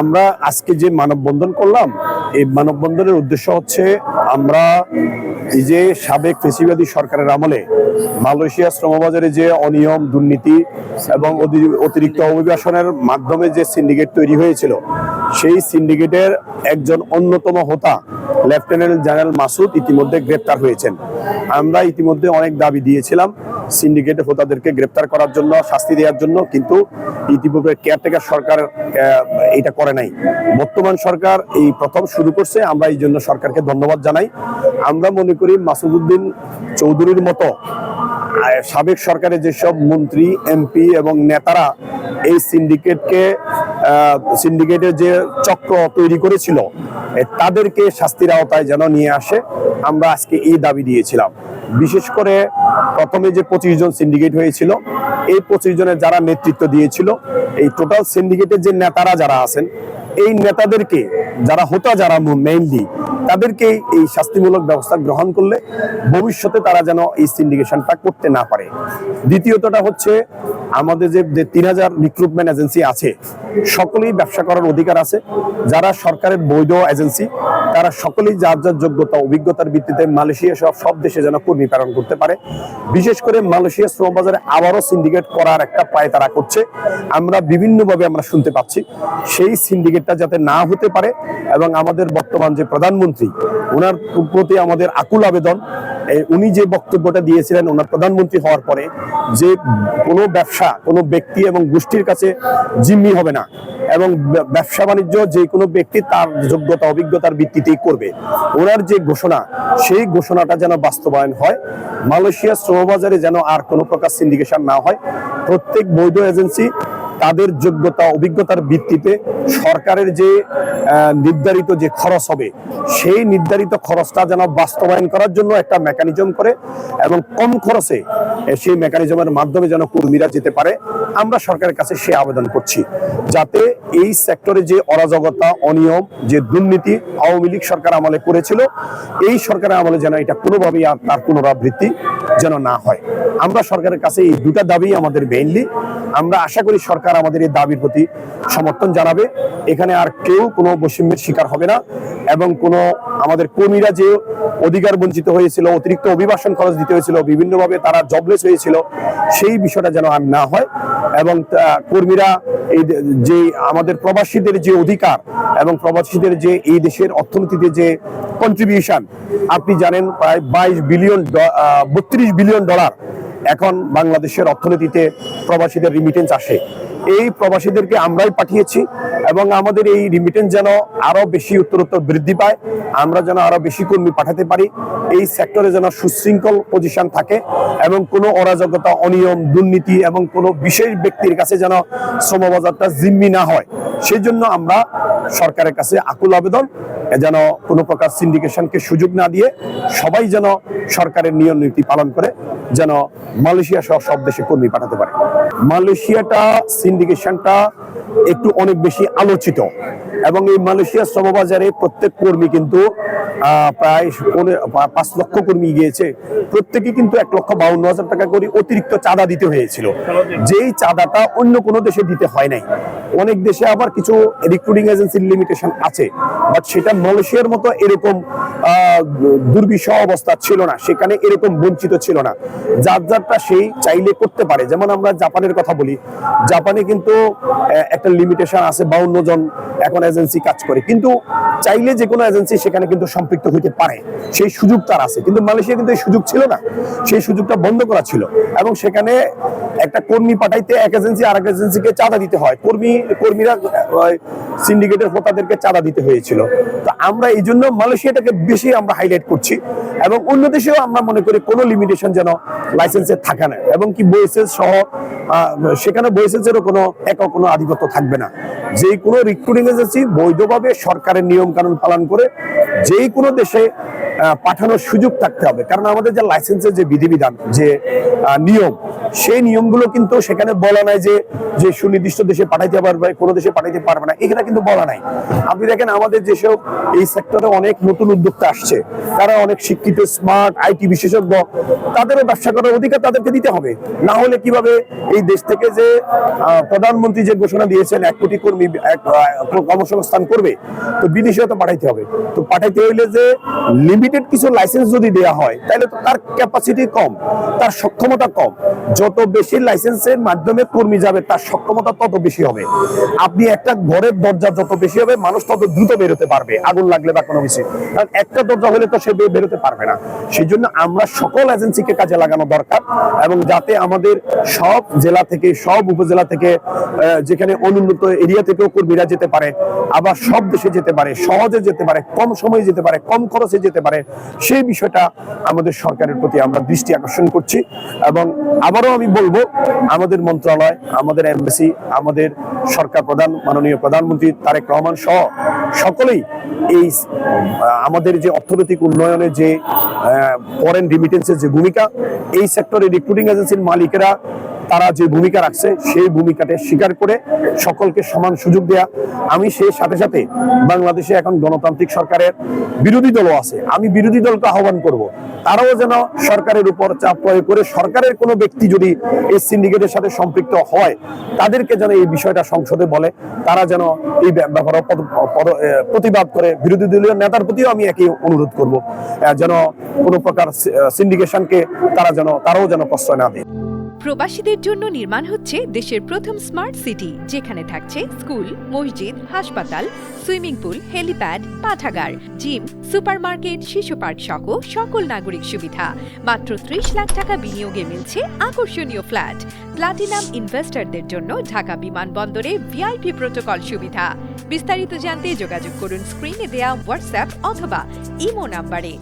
আমরা আজকে যে মানববন্ধন করলাম, এই মানববন্ধনের উদ্দেশ্য হচ্ছে আমরা এই যে সাবেক ফেসিবাদী সরকারের আমলে মালয়েশিয়া শ্রমবাজারে যে অনিয়ম, দুর্নীতি এবং অতিরিক্ত অভিবাসনের মাধ্যমে যে সিন্ডিকেট তৈরি হয়েছিল, সেই সিন্ডিকেটের একজন অন্যতম হোতা লেফটেন্যান্ট জেনারেল মাসুদ ইতিমধ্যে গ্রেপ্তার হয়েছেন। আমরা ইতিমধ্যে অনেক দাবি দিয়েছিলাম সিন্ডিকেটের হোতাদেরকে গ্রেপ্তার করার জন্য, শাস্তি দেওয়ার জন্য, কিন্তু ইতিপূর্বে কেয়ারটেকার সরকার এটা করে নাই। বর্তমান সরকার এই প্রথম শুরু করছে, আমরা এই জন্য সরকারকে ধন্যবাদ জানাই। আমরা মনে করি মাসুদউদ্দিন চৌধুরীর মতো সাবেক সরকারের যেসব মন্ত্রী, এমপি এবং নেতারা এই সিন্ডিকেটের যে চক্র তৈরি করেছিল, তাদেরকে শাস্তির আওতায় যেন নিয়ে আসে, আমরা আজকে এই দাবি দিয়েছিলাম। বিশেষ করে প্রথমে যে 25 জন সিন্ডিকেট হয়েছিল, এই 25 জনের যারা নেতৃত্ব দিয়েছিল, এই টোটাল সিন্ডিকেটের যে নেতারা যারা আছেন, এই নেতাদেরকে যারা মেইনলি তাদেরকে এই শাস্তিমূলক ব্যবস্থা গ্রহণ করলে ভবিষ্যতে তারা যেন এই সিন্ডিকেশনটা করতে না পারে। দ্বিতীয়তটা হচ্ছে আমাদের যে 3000 রিক্রুটমেন্ট এজেন্সি আছে, সকলেই ব্যবসা করার অধিকার আছে। যারা সরকারের বৈধ এজেন্সি, তারা সকলেই যার যার যোগ্যতা অভিজ্ঞতার ভিত্তিতে মালয়েশিয়া সব দেশে যেন কর্মী প্রেরণ করতে পারে। বিশেষ করে মালয়েশিয়া শ্রমবাজারে আবারও সিন্ডিকেট করার একটা পায় তারা করছে, আমরা বিভিন্নভাবে আমরা শুনতে পাচ্ছি। সেই সিন্ডিকেটটা যাতে না হতে পারে এবং আমাদের বর্তমান যে প্রধানমন্ত্রী, ওনার প্রতি আমাদের আকুল আবেদন। উনি যে বক্তব্যটা দিয়েছিলেন ওনার প্রধানমন্ত্রী হওয়ার পরে, যে কোনো ব্যবসা কোনো ব্যক্তি এবং গোষ্ঠীর কাছে জিম্মি হবে না এবং ব্যবসা বাণিজ্য যে কোনো ব্যক্তি তার যোগ্যতা অভিজ্ঞতার ভিত্তিতেই করবে, ওনার যে ঘোষণা, সেই ঘোষণাটা যেন বাস্তবায়ন হয়। মালয়েশিয়া শ্রমবাজারে যেন আর কোনো প্রকার সিন্ডিকেশন না হয়। প্রত্যেক বৈধ এজেন্সি তাদের যোগ্যতা অভিজ্ঞতার ভিত্তিতে সরকারের যে নির্ধারিত যে খরচ হবে, সেই নির্ধারিত খরচটা যেন বাস্তবায়ন করার জন্য একটা মেকানিজম করে এবং কম খরচে সেই মেকানিজমের মাধ্যমে যেন কর্মীরা যেতে পারে। আমরা সরকারের কাছে সে আবেদন করছি, যাতে এই সেক্টরে যে অরাজকতা, অনিয়ম, যে দুর্নীতি আওয়ামী লীগ সরকার আমলে করেছিল, এই সরকারের আমলে যেন এটা কোনোভাবেই আর তার পুনরাবৃত্তি যেন না হয়। আমরা সরকারের কাছে এই দুটা দাবি আমাদের মেইনলি। আমরা আশা করি সরকার আমাদের এই দাবির প্রতি সমর্থন জানাবে। এখানে আর কেউ কোনো বৈষম্যের শিকার হবে না এবং কোনো আমাদের কর্মীরা যে অধিকার বঞ্চিত হয়েছিল, অতিরিক্ত অভিবাসন খরচ দিতে হয়েছিল, বিভিন্নভাবে তারা জবলেস হয়েছিল, সেই বিষয়টা যেন আর না হয়। এবং কর্মীরা এই যে আমাদের প্রবাসীদের যে অধিকার এবং প্রবাসীদের যে এই দেশের অর্থনীতিতে যে কন্ট্রিবিউশন, আপনি জানেন প্রায় 32 বিলিয়ন ডলার এখন বাংলাদেশের অর্থনীতিতে প্রবাসীদের রিমিটেন্স আসে। এই প্রবাসীদেরকে আমরাই পাঠিয়েছি এবং আমাদের এই রিমিটেন্স যেন আরো বেশি উত্তরোত্তর বৃদ্ধি পায়, আমরা যেন আরো বেশি কর্মী পাঠাতে পারি, এই সেক্টরে যেন সুশৃঙ্খল পজিশন থাকে এবং কোনো অরাজকতা, অনিয়ম, দুর্নীতি এবং কোনো বিশেষ ব্যক্তির কাছে যেন শ্রমবাজারটা জিম্মি না হয়। সেই জন্য আমরা সরকারের কাছে আকুল আবেদন, যেন কোনো প্রকার সিন্ডিকেশনকে সুযোগ না দিয়ে সবাই যেন সরকারের নিয়ম নীতি পালন করে যেন মালয়েশিয়া সহ সব দেশে কর্মী পাঠাতে পারে। মালয়েশিয়াটা সিন্ডিকেশনটা একটু অনেক বেশি আলোচিত এবং এই মালয়েশিয়া শ্রমবাজারে প্রত্যেক কর্মী কিন্তু প্রায় 5 লক্ষ কর্মী গিয়েছে, প্রত্যেকে কিন্তু 1,52,000 টাকা করে অতিরিক্ত চাঁদা দিতে হয়েছিল, যেই চাঁদাটা অন্য কোনো দেশে দিতে হয় নাই। অনেক দেশে আবার কিছু রিক্রুটিং এজেন্সির লিমিটেশন আছে, বাট সেটা মালয়েশিয়ার মতো এরকম দুর্বিষহ অবস্থা ছিল না, সেখানে এরকম বঞ্চিত ছিল না। যারটা সেই চাইলে করতে পারে। যেমন আমরা জাপানের কথা বলি, জাপানে কিন্তু একটা লিমিটেশন আছে, 52 জন এখন এজেন্সি কাজ করে, কিন্তু চাইলে যে কোনো এজেন্সি সেখানে কিন্তু সম্পৃক্ত হইতে পারে, সেই সুযোগ তার আছে। কিন্তু মালয়েশিয়া কিন্তু এই সুযোগ ছিল না, সেই সুযোগটা বন্ধ করা ছিল এবং সেখানে একটা কর্মী পাঠাইতে এক এজেন্সি আরেক এজেন্সিকে চাঁদা দিতে হয়, কর্মীরা সিন্ডিকেটের হোতাদেরকে চাঁদা দিতে হয়েছিল। তো আমরা এই জন্য মালয়েশিয়াটাকে বেশি আমরা হাইলাইট করছি এবং অন্য দেশেও আমরা মনে করি কোনো লিমিটেশন যেন লাইসেন্সে থাকে না এবং কি বয়েসেস সহ সেখানে বয়েসেসেরও কোনো আধিপত্য থাকবে না। যে কোনো রিক্রুটিং এজেন্সি বৈধভাবে সরকারের নিয়ম কানুন পালন করে যে কোনো দেশে পাঠানোর সুযোগ থাকতে হবে, কারণ আমাদের যে লাইসেন্সের যে বিধিবিধান যে নিয়ম, সেই নিয়মগুলো কিন্তু সেখানে বলা নাই যে যে সুনির্দিষ্ট দেশে পাঠাইতে পারবে, কোনো দেশে পাঠাইতে পারবে না, এখানে কিন্তু বলা নাই। আপনি দেখেন আমাদের যেসব এই সেক্টরে অনেক নতুন উদ্যোক্তা আসছে, তারা অনেক শিক্ষিত, স্মার্ট, আইটি বিশেষজ্ঞ, তাদেরও ব্যবসা করার অধিকার তাদেরকে দিতে হবে। না হলে কিভাবে এই দেশ থেকে যে প্রধানমন্ত্রী যে ঘোষণা দিয়েছেন 1 কোটি কর্মী কর্মসংস্থান করবে, তো বিদেশেও তো পাঠাইতে হবে। তো পাঠাইতে হইলে যে লিমিটেড কিছু লাইসেন্স যদি দেওয়া হয়, তাহলে তো তার ক্যাপাসিটি কম, তার সক্ষমতা কম। যত বেশি লাইসেন্সের মাধ্যমে কর্মী যাবে, তার সক্ষমতা তত বেশি হবে। আপনি একটা ঘরের দরজা যত বেশি হবে, মানুষ তত দ্রুত বেরোতে পারবে, আগুন লাগলে বা কোনো কিছু। কারণ একটা দরজা হলে তো সে বেরোতে পারবে না। সেই জন্য আমরা সকল এজেন্সিকে কাজে লাগানো দরকার, এবং যাতে আমাদের সব জেলা থেকে, সব উপজেলা থেকে, যেখানে অনুন্নত এরিয়া থেকেও কর্মীরা যেতে পারে, আবার সব দেশে যেতে পারে, সহজে যেতে পারে, কম সময়ে যেতে পারে, কম খরচে যেতে পারে, সেই বিষয়টা আমাদের সরকারের প্রতি আমরা দৃষ্টি আকর্ষণ করছি। এবং আবারও আমি বলবো, আমাদের মন্ত্রণালয়, আমাদের এমবেসি, আমাদের সরকার প্রধান মাননীয় প্রধানমন্ত্রী তারেক রহমান সহ সকলেই এই আমাদের যে অর্থনৈতিক উন্নয়নে যে ফরেন রিমিটেন্সের যে ভূমিকা, এই সেক্টরে রিক্রুটিং এজেন্সির মালিকেরা তারা যে ভূমিকা রাখছে, সেই ভূমিকাটা স্বীকার করে সকলকে সমান সুযোগ দেয়া। আমি সেই সাথে সাথে বাংলাদেশে এখন গণতান্ত্রিক সরকারের বিরোধী দলও আছে, আমি বিরোধী দলকে আহ্বান করব, তারাও যেন সরকারের উপর চাপ প্রয়োগ করে, সরকারের কোনো ব্যক্তি যদি এই সিন্ডিকেটের সাথে সম্পৃক্ত হয়, তাদেরকে যেন এই বিষয়টা সংসদে বলে, তারা যেন এই ব্যাপারে প্রতিবাদ করে। বিরোধী দলীয় নেতার প্রতিও আমি একই অনুরোধ করব, যেন কোনো প্রকার সিন্ডিকেশনকে তারাও যেন প্রশ্রয় না দেয়। প্রবাসীদের জন্য নির্মাণ হচ্ছে দেশের প্রথম স্মার্ট সিটি, যেখানে থাকছে স্কুল, মসজিদ, হাসপাতাল, সুইমিং পুল, হেলিপ্যাড, পাঠাগার, জিম, সুপারমার্কেট, শিশু পার্ক সহ সকল নাগরিক সুবিধা। মাত্র 30 লাখ টাকা বিনিয়োগে মিলছে আকর্ষণীয় ফ্ল্যাট। প্লাটিনাম ইনভেস্টরদের জন্য ঢাকা বিমানবন্দরে ভিআইপি প্রোটোকল সুবিধা। বিস্তারিত জানতে যোগাযোগ করুন স্ক্রিনে দেয়া হোয়াটসঅ্যাপ অথবা ইমো নাম্বারে।